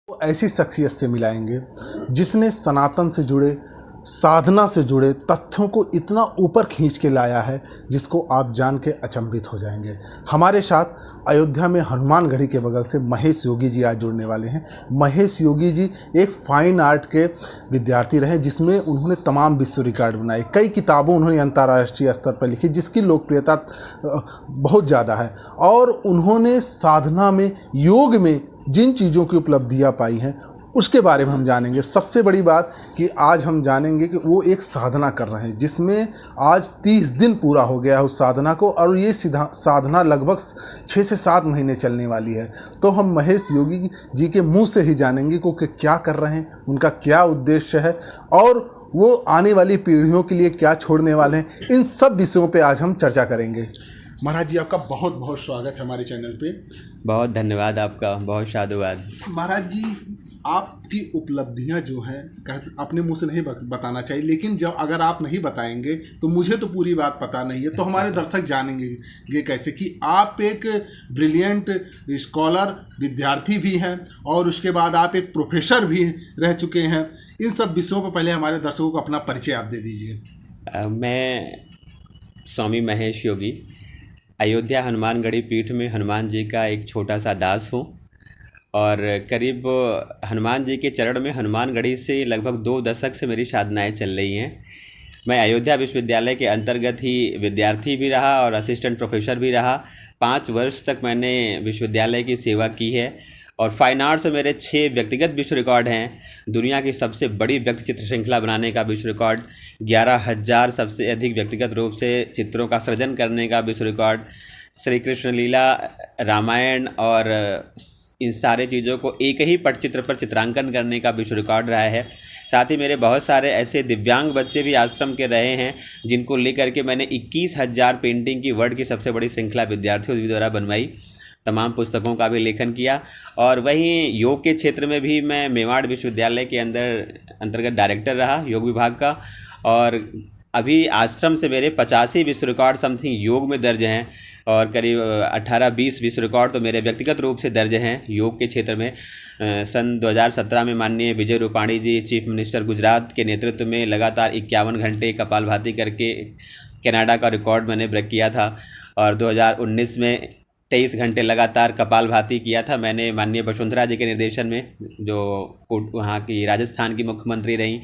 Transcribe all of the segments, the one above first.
वो ऐसी शख्सियत से मिलाएंगे जिसने सनातन से जुड़े, साधना से जुड़े तथ्यों को इतना ऊपर खींच के लाया है जिसको आप जान के अचंभित हो जाएंगे। हमारे साथ अयोध्या में हनुमानगढ़ी के बगल से महेश योगी जी आज जुड़ने वाले हैं। महेश योगी जी एक फाइन आर्ट के विद्यार्थी रहे जिसमें उन्होंने तमाम विश्व रिकॉर्ड बनाए। कई किताबों उन्होंने अंतर्राष्ट्रीय स्तर पर लिखी जिसकी लोकप्रियता बहुत ज़्यादा है। और उन्होंने साधना में, योग में जिन चीज़ों की उपलब्धियाँ पाई हैं उसके बारे में हम जानेंगे। सबसे बड़ी बात कि आज हम जानेंगे कि वो एक साधना कर रहे हैं जिसमें आज 30 दिन पूरा हो गया है उस साधना को, और ये साधना लगभग 6 से 7 महीने चलने वाली है। तो हम महेश योगी जी के मुंह से ही जानेंगे कि क्या कर रहे हैं, उनका क्या उद्देश्य है और वो आने वाली पीढ़ियों के लिए क्या छोड़ने वाले हैं। इन सब विषयों पर आज हम चर्चा करेंगे। महाराज जी, आपका बहुत बहुत स्वागत है हमारे चैनल पे। बहुत धन्यवाद आपका, बहुत साधुवाद। महाराज जी, आपकी उपलब्धियां जो हैं अपने मुंह से नहीं बताना चाहिए, लेकिन जब अगर आप नहीं बताएंगे तो मुझे तो पूरी बात पता नहीं है, तो हमारे दर्शक जानेंगे कैसे कि आप एक ब्रिलियंट स्कॉलर, विद्यार्थी भी हैं और उसके बाद आप एक प्रोफेसर भी रह चुके हैं। इन सब विषयों पर पहले हमारे दर्शकों को अपना परिचय आप दे दीजिए। मैं स्वामी महेश योगी अयोध्या हनुमानगढ़ी पीठ में हनुमान जी का एक छोटा सा दास हूँ और करीब हनुमान जी के चरण में हनुमानगढ़ी से लगभग 2 दशक से मेरी साधनाएं चल रही हैं। मैं अयोध्या विश्वविद्यालय के अंतर्गत ही विद्यार्थी भी रहा और असिस्टेंट प्रोफेसर भी रहा। 5 वर्ष तक मैंने विश्वविद्यालय की सेवा की है और फाइन आर्ट्स में मेरे 6 व्यक्तिगत विश्व रिकॉर्ड हैं। दुनिया की सबसे बड़ी व्यक्ति चित्र श्रृंखला बनाने का विश्व रिकॉर्ड, 11,000 सबसे अधिक व्यक्तिगत रूप से चित्रों का सृजन करने का विश्व रिकॉर्ड, श्री कृष्ण लीला, रामायण और इन सारे चीज़ों को एक ही पटचित्र पर चित्रांकन करने का विश्व रिकॉर्ड रहा है। साथ ही मेरे बहुत सारे ऐसे दिव्यांग बच्चे भी आश्रम के रहे हैं जिनको लेकर के मैंने 21,000 पेंटिंग की वर्ल्ड की सबसे बड़ी श्रृंखला विद्यार्थियों द्वारा बनवाई। तमाम पुस्तकों का भी लेखन किया और वहीं योग के क्षेत्र में भी मैं मेवाड़ विश्वविद्यालय के अंतर्गत डायरेक्टर रहा योग विभाग का। और अभी आश्रम से मेरे 85 विश्व रिकॉर्ड समथिंग योग में दर्ज हैं और करीब 18-20 विश्व रिकॉर्ड तो मेरे व्यक्तिगत रूप से दर्ज हैं योग के क्षेत्र में। सन 2017 में माननीय विजय रूपाणी जी चीफ मिनिस्टर गुजरात के नेतृत्व में लगातार 51 घंटे कपालभाति करके कनाडा का रिकॉर्ड मैंने ब्रेक किया था और 2019 में 23 घंटे लगातार कपालभाति किया था मैंने माननीय वसुंधरा जी के निर्देशन में, जो वहाँ की राजस्थान की मुख्यमंत्री रहीं।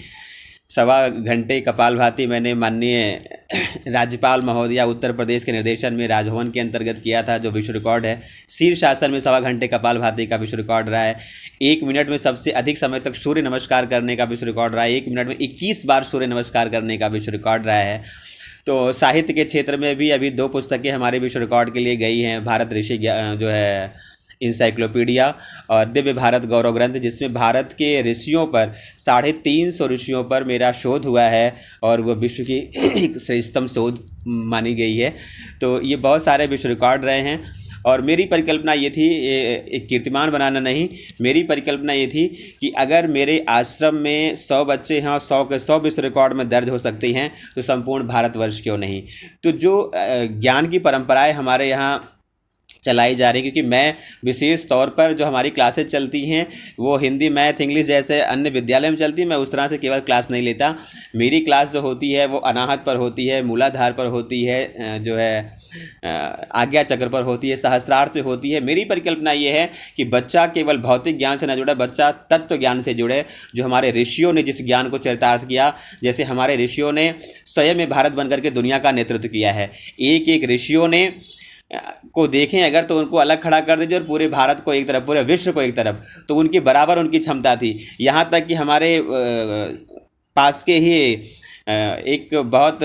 1.25 घंटे कपालभाति मैंने माननीय राज्यपाल महोदया उत्तर प्रदेश के निर्देशन में राजभवन के अंतर्गत किया था, जो विश्व रिकॉर्ड है। शीर्षासन में 1.25 घंटे कपालभाति का विश्व रिकॉर्ड रहा है। 1 मिनट में सबसे अधिक समय तक सूर्य नमस्कार करने का विश्व रिकॉर्ड रहा है। 1 मिनट में 21 बार सूर्य नमस्कार करने का विश्व रिकॉर्ड रहा है। तो साहित्य के क्षेत्र में भी अभी 2 पुस्तकें हमारे विश्व रिकॉर्ड के लिए गई हैं। भारत ऋषि जो है इंसाइक्लोपीडिया और दिव्य भारत गौरव ग्रंथ, जिसमें भारत के ऋषियों पर 350 ऋषियों पर मेरा शोध हुआ है और वो विश्व की एक श्रेष्ठतम शोध मानी गई है। तो ये बहुत सारे विश्व रिकॉर्ड रहे हैं और मेरी परिकल्पना ये थी, एक कीर्तिमान बनाना नहीं, मेरी परिकल्पना ये थी कि अगर मेरे आश्रम में 100 बच्चे हैं और 100 के 100 विश्व रिकॉर्ड में दर्ज हो सकते हैं तो संपूर्ण भारतवर्ष क्यों नहीं। तो जो ज्ञान की परंपराएं हमारे यहाँ चलाई जा रही है, क्योंकि मैं विशेष तौर पर जो हमारी क्लासेस चलती हैं वो हिंदी, मैथ, इंग्लिश जैसे अन्य विद्यालय में चलती है, मैं उस तरह से केवल क्लास नहीं लेता। मेरी क्लास जो होती है वो अनाहत पर होती है, मूलाधार पर होती है, जो है आज्ञा चक्र पर होती है, सहस्त्रार्थ पे होती है। मेरी परिकल्पना ये है कि बच्चा केवल भौतिक ज्ञान से न जुड़े, बच्चा तत्व ज्ञान से जुड़े, जो हमारे ऋषियों ने जिस ज्ञान को चरितार्थ किया। जैसे हमारे ऋषियों ने स्वयं में भारत बनकर के दुनिया का नेतृत्व किया है। एक एक ऋषियों ने को देखें अगर तो उनको अलग खड़ा कर दीजिए और पूरे भारत को एक तरफ, पूरे विश्व को एक तरफ, तो उनकी बराबर उनकी क्षमता थी। यहाँ तक कि हमारे पास के ही एक बहुत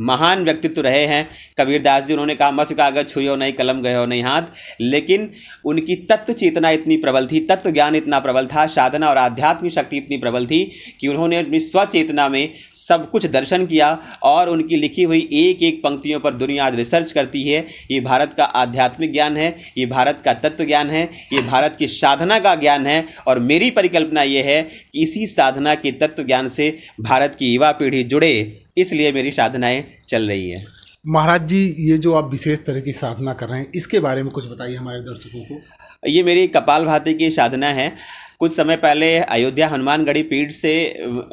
महान व्यक्तित्व रहे हैं कबीरदास जी। उन्होंने कहा मस कागज छुयो नहीं, कलम गयो नहीं हाथ, लेकिन उनकी तत्व चेतना इतनी प्रबल थी, तत्व ज्ञान इतना प्रबल था, साधना और आध्यात्मिक शक्ति इतनी प्रबल थी कि उन्होंने अपनी स्वचेतना में सब कुछ दर्शन किया और उनकी लिखी हुई एक एक पंक्तियों पर दुनिया आज रिसर्च करती है। ये भारत का आध्यात्मिक ज्ञान है, ये भारत का तत्व ज्ञान है, ये भारत की साधना का ज्ञान है। और मेरी परिकल्पना ये है कि इसी साधना के तत्व ज्ञान से भारत की युवा पीढ़ी जुड़े, इसलिए मेरी साधनाएं चल रही हैं। महाराज जी, ये जो आप विशेष तरह की साधना कर रहे हैं इसके बारे में कुछ बताइए हमारे दर्शकों को। ये मेरी कपालभाति की साधना है। कुछ समय पहले अयोध्या हनुमानगढ़ी पीठ से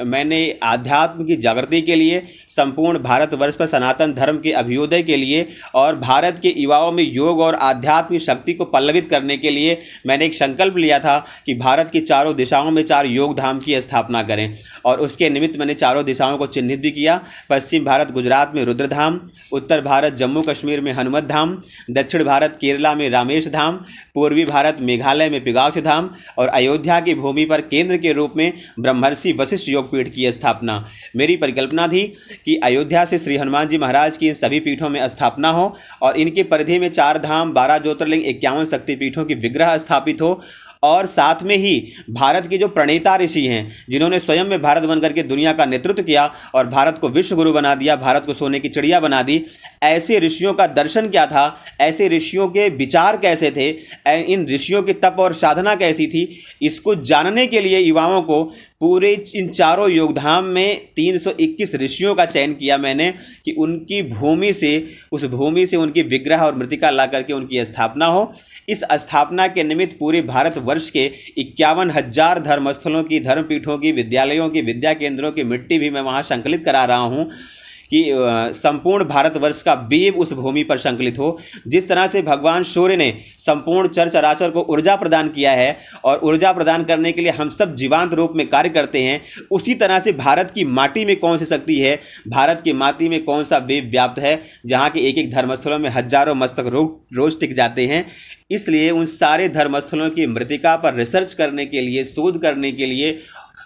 मैंने आध्यात्म की जागृति के लिए, संपूर्ण भारतवर्ष पर सनातन धर्म के अभ्युदय के लिए और भारत के युवाओं में योग और आध्यात्मिक शक्ति को पल्लवित करने के लिए मैंने एक संकल्प लिया था कि भारत की चारों दिशाओं में 4 योग धाम की स्थापना करें। और उसके निमित्त मैंने चारों दिशाओं को चिन्हित भी किया। पश्चिम भारत गुजरात में रुद्रधाम, उत्तर भारत जम्मू कश्मीर में हनुमत धाम, दक्षिण भारत केरला में रामेश धाम, पूर्वी भारत मेघालय में पिगाउछ धाम और अयोध्या की भूमि पर केंद्र के रूप में ब्रह्मर्षि वशिष्ठ योगपीठ की स्थापना। मेरी परिकल्पना थी कि अयोध्या से श्री हनुमान जी महाराज की इन सभी पीठों में स्थापना हो और इनके परिधि में 4 धाम, 12 ज्योतिर्लिंग, 51 शक्तिपीठों की विग्रह स्थापित हो और साथ में ही भारत के जो प्रणेता ऋषि हैं, जिन्होंने स्वयं में भारत बन करके दुनिया का नेतृत्व किया और भारत को विश्व गुरु बना दिया, भारत को सोने की चिड़िया बना दी, ऐसे ऋषियों का दर्शन क्या था, ऐसे ऋषियों के विचार कैसे थे, इन ऋषियों की तप और साधना कैसी थी, इसको जानने के लिए युवाओं को पूरे इन चारों योगधाम में 321 ऋषियों का चयन किया मैंने कि उनकी भूमि से, उस भूमि से उनकी विग्रह और मृतिका ला करके उनकी स्थापना हो। इस स्थापना के निमित्त पूरे भारतवर्ष के 51,000 धर्मस्थलों की, धर्मपीठों की, विद्यालयों की, विद्या केंद्रों की मिट्टी भी मैं वहाँ संकलित करा रहा हूँ कि संपूर्ण भारतवर्ष का बीज उस भूमि पर संकलित हो। जिस तरह से भगवान सूर्य ने संपूर्ण चर चराचर को ऊर्जा प्रदान किया है और ऊर्जा प्रदान करने के लिए हम सब जीवांत रूप में कार्य करते हैं, उसी तरह से भारत की माटी में कौन सी शक्ति है, भारत की माटी में कौन सा वेद व्याप्त है, जहाँ के एक एक धर्मस्थलों में हजारों मस्तक रोज टिक जाते हैं। इसलिए उन सारे धर्मस्थलों की मृतिका पर रिसर्च करने के लिए, शोध करने के लिए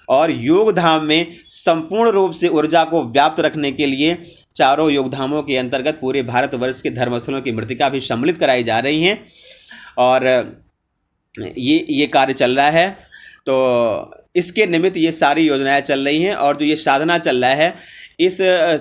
और योगधाम में संपूर्ण रूप से ऊर्जा को व्याप्त रखने के लिए चारों योगधामों के अंतर्गत पूरे भारतवर्ष के धर्मस्थलों की मृतिका भी सम्मिलित कराई जा रही हैं और ये कार्य चल रहा है। तो इसके निमित्त ये सारी योजनाएं चल रही हैं और जो ये साधना चल रहा है, इस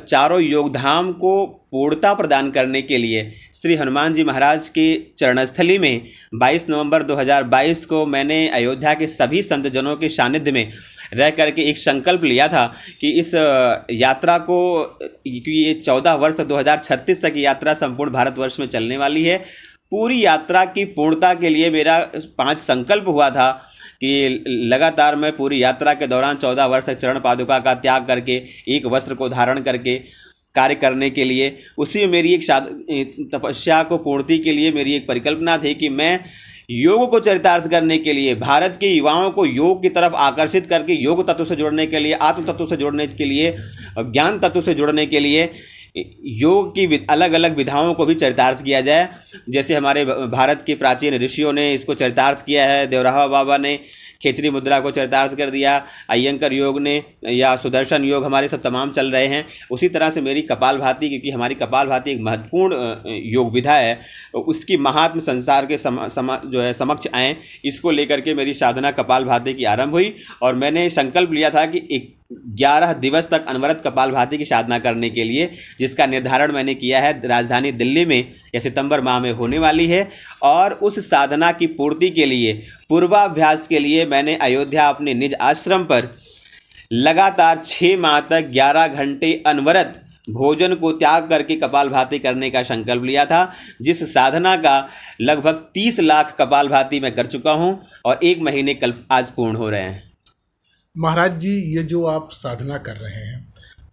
चारों योगधाम को पूर्णता प्रदान करने के लिए श्री हनुमान जी महाराज के चरणस्थली में 22 नवंबर 2022 को मैंने अयोध्या के सभी संतजनों के सानिध्य में रह करके एक संकल्प लिया था कि इस यात्रा को, ये 14 वर्ष 2036 तक यात्रा संपूर्ण भारतवर्ष में चलने वाली है, पूरी यात्रा की पूर्णता के लिए मेरा 5 संकल्प हुआ था कि लगातार मैं पूरी यात्रा के दौरान 14 वर्ष तक चरण पादुका का त्याग करके, एक वस्त्र को धारण करके कार्य करने के लिए, उसी में मेरी एक तपस्या को पूर्ति के लिए मेरी एक परिकल्पना थी कि मैं योग को चरितार्थ करने के लिए, भारत के युवाओं को योग की तरफ आकर्षित करके योग तत्व से जुड़ने के लिए, आत्म तत्व से जुड़ने के लिए, ज्ञान तत्व से जुड़ने के लिए योग की अलग अलग विधाओं को भी चरितार्थ किया जाए। जैसे हमारे भारत के प्राचीन ऋषियों ने इसको चरितार्थ किया है, देवराहा बाबा ने खेचरी मुद्रा को चरितार्थ कर दिया, अय्यंकर योग ने या सुदर्शन योग हमारे सब तमाम चल रहे हैं। उसी तरह से मेरी कपालभाति, क्योंकि हमारी कपालभाति एक महत्वपूर्ण योग विधा है, उसकी महात्म संसार के समक्ष आए, इसको लेकर के मेरी साधना कपालभाति की आरंभ हुई और मैंने संकल्प लिया था कि 11 दिवस तक अनवरत कपालभाति की साधना करने के लिए, जिसका निर्धारण मैंने किया है राजधानी दिल्ली में या सितंबर माह में होने वाली है। और उस साधना की पूर्ति के लिए, पूर्वाभ्यास के लिए मैंने अयोध्या अपने निज आश्रम पर लगातार 6 माह तक 11 घंटे अनवरत भोजन को त्याग करके कपालभाति करने का संकल्प लिया था, जिस साधना का लगभग 30 लाख कपालभाति मैं कर चुका हूं और 1 महीने कल आज पूर्ण हो रहे हैं। महाराज जी, ये जो आप साधना कर रहे हैं,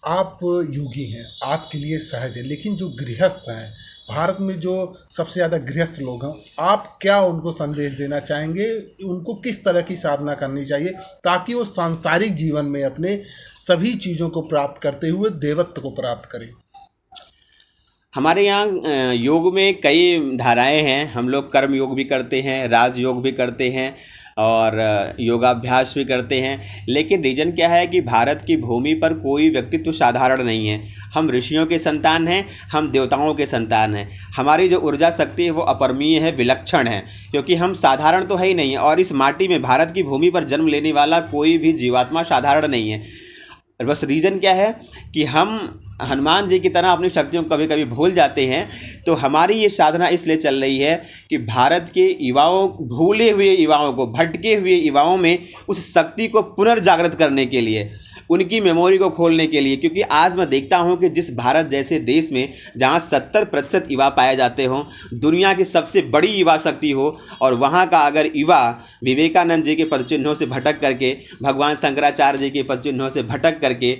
आप योगी हैं, आपके लिए सहज है, लेकिन जो गृहस्थ हैं, भारत में जो सबसे ज़्यादा गृहस्थ लोग हैं, आप क्या उनको संदेश देना चाहेंगे? उनको किस तरह की साधना करनी चाहिए ताकि वो सांसारिक जीवन में अपने सभी चीज़ों को प्राप्त करते हुए देवत्व को प्राप्त करें? हमारे यहाँ योग में कई धाराएं हैं। हम लोग कर्म योग भी करते हैं, राजयोग भी करते हैं और योगाभ्यास भी करते हैं। लेकिन रीज़न क्या है कि भारत की भूमि पर कोई व्यक्तित्व साधारण नहीं है। हम ऋषियों के संतान हैं, हम देवताओं के संतान हैं। हमारी जो ऊर्जा शक्ति है वो अपरमीय है, विलक्षण है, क्योंकि हम साधारण तो है ही नहीं है। और इस माटी में, भारत की भूमि पर जन्म लेने वाला कोई भी जीवात्मा साधारण नहीं है। बस रीज़न क्या है कि हम हनुमान जी की तरह अपनी शक्तियों को कभी कभी भूल जाते हैं। तो हमारी ये साधना इसलिए चल रही है कि भारत के युवाओं, भूले हुए युवाओं को, भटके हुए युवाओं में उस शक्ति को पुनर्जागृत करने के लिए, उनकी मेमोरी को खोलने के लिए। क्योंकि आज मैं देखता हूं कि जिस भारत जैसे देश में जहां 70% युवा पाए जाते हों, दुनिया की सबसे बड़ी युवा शक्ति हो, और वहां का अगर युवा विवेकानंद जी के पदचिन्हों से भटक करके, भगवान शंकराचार्य जी के पदचिन्हों से भटक करके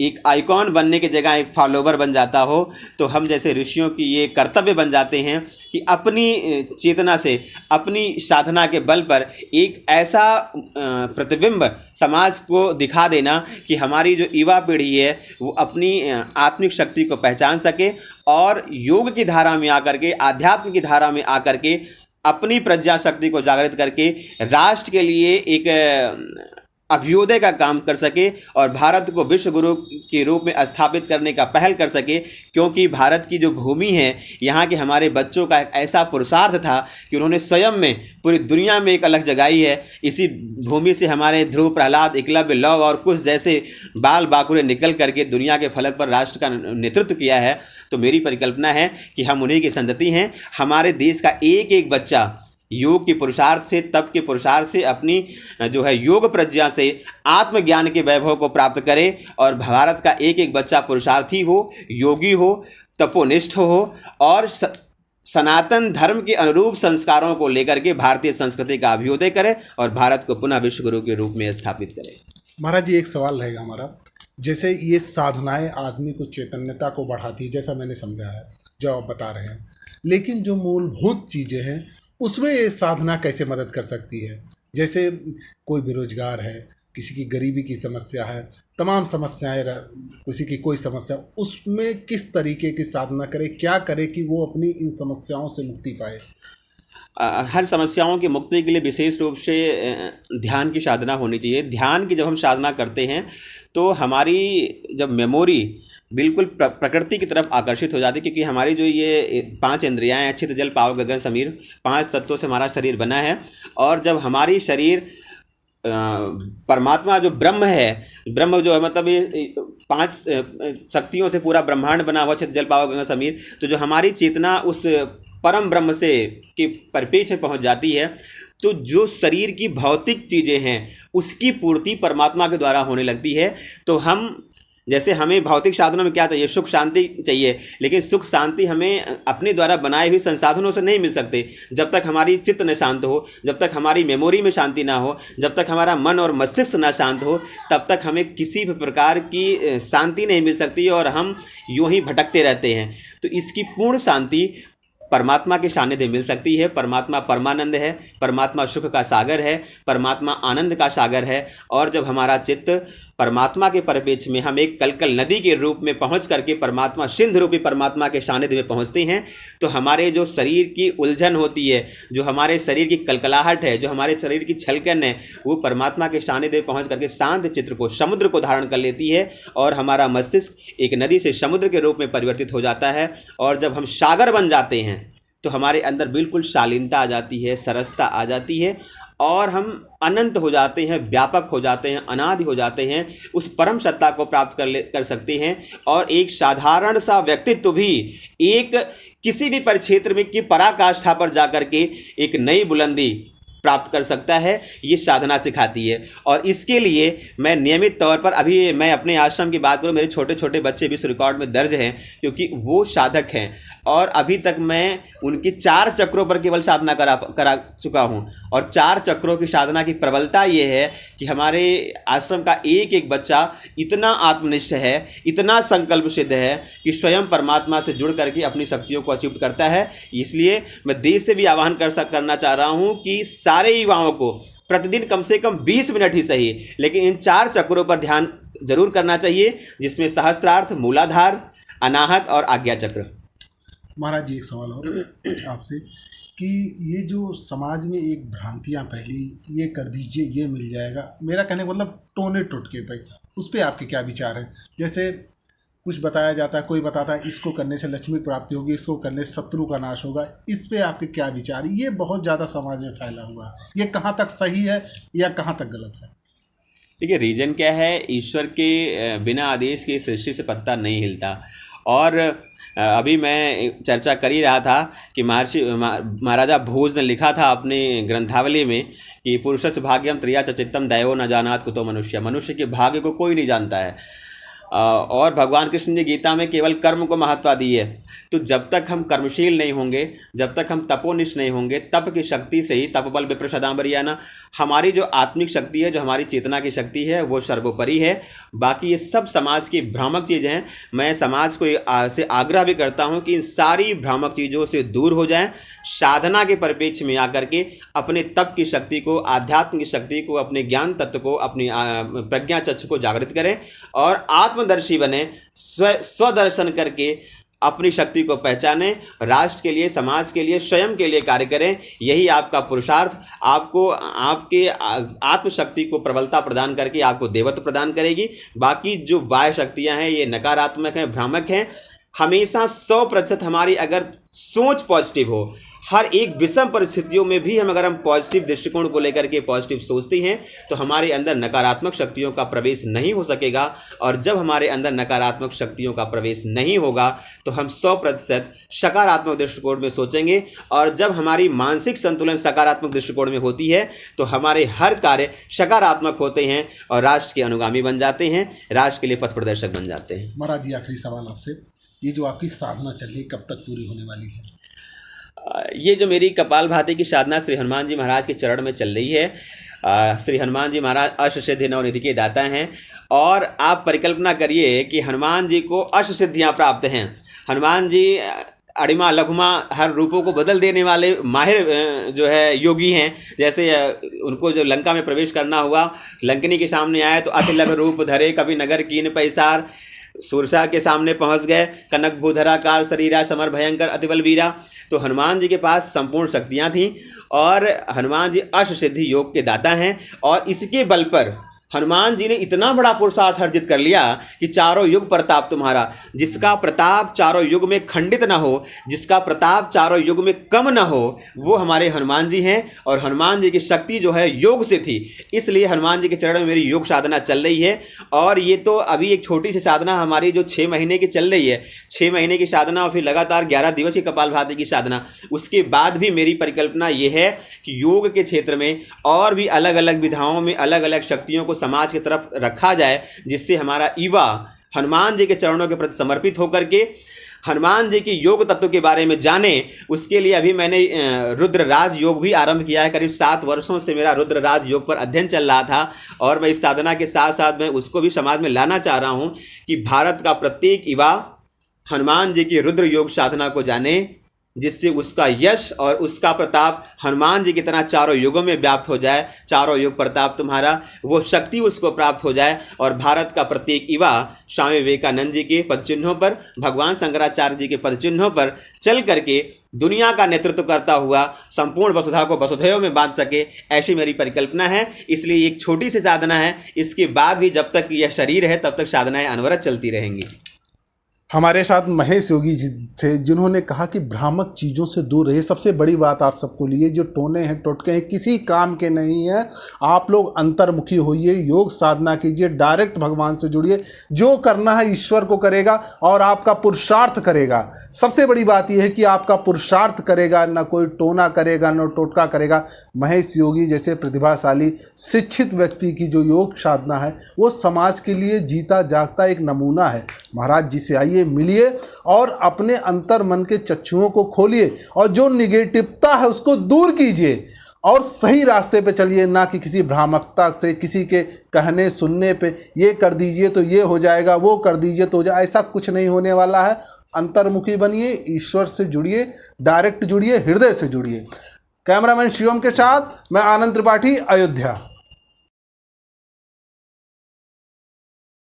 एक आइकॉन बनने की जगह एक फॉलोवर बन जाता हो, तो हम जैसे ऋषियों की ये कर्तव्य बन जाते हैं कि अपनी चेतना से, अपनी साधना के बल पर एक ऐसा प्रतिबिंब समाज को दिखा देना कि हमारी जो युवा पीढ़ी है वो अपनी आत्मिक शक्ति को पहचान सके, और योग की धारा में आकर के, आध्यात्म की धारा में आकर के अपनी प्रज्ञा शक्ति को जागृत करके राष्ट्र के लिए एक अभ्युदय का काम कर सके, और भारत को विश्व गुरु के रूप में स्थापित करने का पहल कर सके। क्योंकि भारत की जो भूमि है, यहाँ के हमारे बच्चों का एक ऐसा पुरुषार्थ था कि उन्होंने स्वयं में पूरी दुनिया में एक अलग जगाई है। इसी भूमि से हमारे ध्रुव, प्रहलाद, एकलव्य, लव और कुछ जैसे बाल बाकुरे निकल करके दुनिया के फलक पर राष्ट्र का नेतृत्व किया है। तो मेरी परिकल्पना है कि हम उन्हीं की संतति हैं। हमारे देश का एक एक बच्चा योग के पुरुषार्थ से, तप के पुरुषार्थ से, अपनी जो है योग प्रज्ञा से आत्मज्ञान के वैभव को प्राप्त करे, और भारत का एक एक बच्चा पुरुषार्थी हो, योगी हो, तपोनिष्ठ हो, और सनातन धर्म के अनुरूप संस्कारों को लेकर के भारतीय संस्कृति का अभ्युदय करे और भारत को पुनः विश्व गुरु के रूप में स्थापित करे। महाराज जी, एक सवाल रहेगा हमारा, जैसे ये साधनाएं आदमी को चैतन्यता को बढ़ाती है, जैसा मैंने समझा है जो आप बता रहे हैं, लेकिन जो मूलभूत चीज़ें हैं उसमें ये साधना कैसे मदद कर सकती है? जैसे कोई बेरोजगार है, किसी की गरीबी की समस्या है, तमाम समस्याएं, किसी की कोई समस्या, उसमें किस तरीके की साधना करे, क्या करे कि वो अपनी इन समस्याओं से मुक्ति पाए? हर समस्याओं की मुक्ति के लिए विशेष रूप से ध्यान की साधना होनी चाहिए। ध्यान की जब हम साधना करते हैं तो हमारी जब मेमोरी बिल्कुल प्रकृति की तरफ आकर्षित हो जाती है। क्योंकि हमारी जो ये 5 इंद्रियां हैं, चित्त, जल, पावक, गगन, समीर, 5 तत्वों से हमारा शरीर बना है। और जब हमारी शरीर परमात्मा जो ब्रह्म है, ब्रह्म जो है मतलब ये 5 शक्तियों से पूरा ब्रह्मांड बना हुआ, चित्त, जल, पावक, गगन, समीर, तो जो हमारी चेतना उस परम ब्रह्म से के परिपेक्ष में पहुंच जाती है, तो जो शरीर की भौतिक चीज़ें हैं उसकी पूर्ति परमात्मा के द्वारा होने लगती है। तो हम जैसे हमें भौतिक साधनों में क्या चाहिए, सुख शांति चाहिए, लेकिन सुख शांति हमें अपने द्वारा बनाए हुए संसाधनों से नहीं मिल सकते। जब तक हमारी चित्त न शांत हो, जब तक हमारी मेमोरी में शांति ना हो, जब तक हमारा मन और मस्तिष्क ना शांत हो, तब तक हमें किसी भी प्रकार की शांति नहीं मिल सकती और हम यूं ही भटकते रहते हैं। तो इसकी पूर्ण शांति परमात्मा के सानिध्य मिल सकती है। परमात्मा परमानंद है, परमात्मा सुख का सागर है, परमात्मा आनंद का सागर है। और जब हमारा चित्त परमात्मा के परिपेक्ष में हम एक कलकल नदी के रूप में पहुंच करके परमात्मा, सिंधु रूपी परमात्मा के सानिध्य में पहुंचते हैं, तो हमारे जो शरीर की उलझन होती है, जो हमारे शरीर की कलकलाहट है, जो हमारे शरीर की छलकन है, वो परमात्मा के सानिध्य में पहुंच करके शांत चित्र को, समुद्र को धारण कर लेती है, और हमारा मस्तिष्क एक नदी से समुद्र के रूप में परिवर्तित हो जाता है। और जब हम सागर बन जाते हैं तो हमारे अंदर बिल्कुल शालीनता आ जाती है, सरसता आ जाती है, और हम अनंत हो जाते हैं, व्यापक हो जाते हैं, अनादि हो जाते हैं, उस परम सत्ता को प्राप्त कर सकते हैं। और एक साधारण सा व्यक्तित्व भी एक किसी भी परिक्षेत्र में की पराकाष्ठा पर जाकर के एक नई बुलंदी प्राप्त कर सकता है। ये साधना सिखाती है। और इसके लिए मैं नियमित तौर पर, अभी मैं अपने आश्रम की बात करूँ, मेरे छोटे छोटे बच्चे विश्व रिकॉर्ड में दर्ज हैं, क्योंकि वो साधक हैं, और अभी तक मैं उनकी 4 चक्रों पर केवल साधना करा चुका हूँ। और 4 चक्रों की साधना की प्रबलता ये है कि हमारे आश्रम का एक एक बच्चा इतना आत्मनिष्ठ है, इतना संकल्प सिद्ध है कि स्वयं परमात्मा से जुड़ करके अपनी शक्तियों को अचीव करता है। इसलिए मैं देश से भी आह्वान करना चाह रहा हूँ कि सारे युवाओं को प्रतिदिन कम से कम 20 मिनट ही सही, लेकिन इन 4 चक्रों पर ध्यान जरूर करना चाहिए, जिसमें सहस्त्रार्थ, मूलाधार, अनाहत और आज्ञा चक्र। महाराज जी, एक सवाल और आपसे कि ये जो समाज में एक भ्रांतियाँ फैली, ये कर दीजिए, ये मिल जाएगा, मेरा कहने का मतलब टोने टुटके पे, उस पर आपके क्या विचार हैं? जैसे कुछ बताया जाता है, कोई बताता है इसको करने से लक्ष्मी प्राप्ति होगी, इसको करने से शत्रु का नाश होगा, इस पे आपके क्या विचार? ये बहुत ज़्यादा समाज में फैला हुआ है, ये कहाँ तक सही है या कहाँ तक गलत है? देखिए, रीजन क्या है, ईश्वर के बिना आदेश के सृष्टि से पत्ता नहीं हिलता। और अभी मैं चर्चा कर ही रहा था कि महाराजा भोज ने लिखा था अपने ग्रंथावली में कि पुरुषस्य भाग्यम त्रिया चित्तम दैवो न जानात कुतो मनुष्य, मनुष्य के भाग्य को कोई नहीं जानता है। और भगवान कृष्ण जी गीता में केवल कर्म को महत्व दी है। तो जब तक हम कर्मशील नहीं होंगे, जब तक हम तपोनिष्ठ नहीं होंगे, तप की शक्ति से ही, तप बल विप्रशदाम्बरियाना, हमारी जो आत्मिक शक्ति है, जो हमारी चेतना की शक्ति है, वो सर्वोपरि है। बाकी ये सब समाज की भ्रामक चीज़ें हैं। मैं समाज को से आग्रह भी करता हूँ कि इन सारी भ्रामक चीज़ों से दूर हो जाएं, साधना के परिप्रेक्ष्य में आकर के अपने तप की शक्ति को, आध्यात्म की शक्ति को, अपने ज्ञान तत्व को, अपनी प्रज्ञा चक्षु को जागृत करें और आत्मदर्शी बने। स्वदर्शन करके अपनी शक्ति को पहचानें, राष्ट्र के लिए, समाज के लिए, स्वयं के लिए कार्य करें। यही आपका पुरुषार्थ आपको आपके आत्मशक्ति को प्रबलता प्रदान करके आपको देवत्व प्रदान करेगी। बाकी जो बाह्य शक्तियां हैं ये नकारात्मक हैं, भ्रामक हैं। हमेशा 100% हमारी अगर सोच पॉजिटिव हो, हर एक विषम परिस्थितियों में भी अगर हम पॉजिटिव दृष्टिकोण को लेकर के पॉजिटिव सोचते हैं तो हमारे अंदर नकारात्मक शक्तियों का प्रवेश नहीं हो सकेगा। और जब हमारे अंदर नकारात्मक शक्तियों का प्रवेश नहीं होगा तो हम 100% सकारात्मक दृष्टिकोण में सोचेंगे। और जब हमारी मानसिक संतुलन सकारात्मक दृष्टिकोण में होती है तो हमारे हर कार्य सकारात्मक होते हैं और राष्ट्र के अनुगामी बन जाते हैं, राष्ट्र के लिए पथ प्रदर्शक बन जाते हैं। महाराज जी, आखिरी सवाल आपसे, ये जो आपकी साधना चल रही कब तक पूरी होने वाली है? ये जो मेरी कपालभाति की साधना श्री हनुमान जी महाराज के चरण में चल रही है। श्री हनुमान जी महाराज अष्ट सिद्धि नवनिधि के दाता हैं और आप परिकल्पना करिए कि हनुमान जी को अष्ट सिद्धियाँ प्राप्त हैं। हनुमान जी अड़िमा लघुमा हर रूपों को बदल देने वाले माहिर जो है योगी हैं। जैसे उनको जो लंका में प्रवेश करना हुआ, लंकिनी के सामने आए तो अति लघु रूप धरे, कभी नगर कीन पैसार, सुरसा के सामने पहुंच गए, कनक भूधराकार शरीरा, समर भयंकर अति बलवीरा। तो हनुमान जी के पास संपूर्ण शक्तियां थीं और हनुमान जी अष्ट सिद्धि योग के दाता हैं। और इसके बल पर हनुमान जी ने इतना बड़ा पुरुषार्थ अर्जित कर लिया कि चारों युग प्रताप तुम्हारा, जिसका प्रताप चारों युग में खंडित ना हो, जिसका प्रताप चारों युग में कम ना हो, वो हमारे हनुमान जी हैं। और हनुमान जी की शक्ति जो है योग से थी, इसलिए हनुमान जी के चरण में मेरी योग साधना चल रही है। और ये तो अभी एक छोटी सी साधना हमारी जो 6 महीने की चल रही है, 6 महीने की साधना और फिर लगातार 11 दिवस की कपालभाति की साधना। उसके बाद भी मेरी परिकल्पना ये है कि योग के क्षेत्र में और भी अलग अलग विधाओं में अलग अलग शक्तियों को समाज की तरफ रखा जाए, जिससे हमारा युवा हनुमान जी के चरणों के प्रति समर्पित होकर के हनुमान जी की योग तत्व के बारे में जाने। उसके लिए अभी मैंने रुद्रराज योग भी आरंभ किया है। करीब 7 वर्षों से मेरा रुद्रराज योग पर अध्ययन चल रहा था और मैं इस साधना के साथ साथ मैं उसको भी समाज में लाना चाह रहा हूँ कि भारत का प्रत्येक युवा हनुमान जी की रुद्र योग साधना को जाने, जिससे उसका यश और उसका प्रताप हनुमान जी की तरह चारों युगों में व्याप्त हो जाए। चारों युग प्रताप तुम्हारा, वो शक्ति उसको प्राप्त हो जाए और भारत का प्रत्येक युवा स्वामी विवेकानंद जी के पदचिन्हों पर, भगवान शंकराचार्य जी के पदचिन्हों पर चल करके दुनिया का नेतृत्व करता हुआ संपूर्ण वसुधा को वसुधैव में बांध सके, ऐसी मेरी परिकल्पना है। इसलिए एक छोटी सी साधना है, इसके बाद भी जब तक यह शरीर है तब तक साधनाएं अनवरत चलती रहेंगी। हमारे साथ महेश योगी जी थे, जिन्होंने कहा कि भ्रामक चीज़ों से दूर रहिए। सबसे बड़ी बात आप सबको लिए, जो टोने हैं टोटके हैं किसी काम के नहीं है। आप लोग अंतर्मुखी होइए, योग साधना कीजिए, डायरेक्ट भगवान से जुड़िए। जो करना है ईश्वर को करेगा और आपका पुरुषार्थ करेगा। सबसे बड़ी बात यह है कि आपका पुरुषार्थ करेगा, ना कोई टोना करेगा, ना टोटका करेगा। महेश योगी जैसे प्रतिभाशाली शिक्षित व्यक्ति की जो योग साधना है वो समाज के लिए जीता जागता एक नमूना है। महाराज जी से आइए, मिलिए और अपने अंतर मन के चक्षुओं को खोलिए और जो निगेटिवता है उसको दूर कीजिए और सही रास्ते पे चलिए, ना कि किसी भ्रामकता से, किसी के कहने सुनने पे ये कर दीजिए तो ये हो जाएगा, वो कर दीजिए तो हो जाए। ऐसा कुछ नहीं होने वाला है। अंतर्मुखी बनिए, ईश्वर से जुड़िए, डायरेक्ट जुड़िए, हृदय से जुड़िए। कैमरामैन शिवम के साथ मैं आनंद त्रिपाठी, अयोध्या।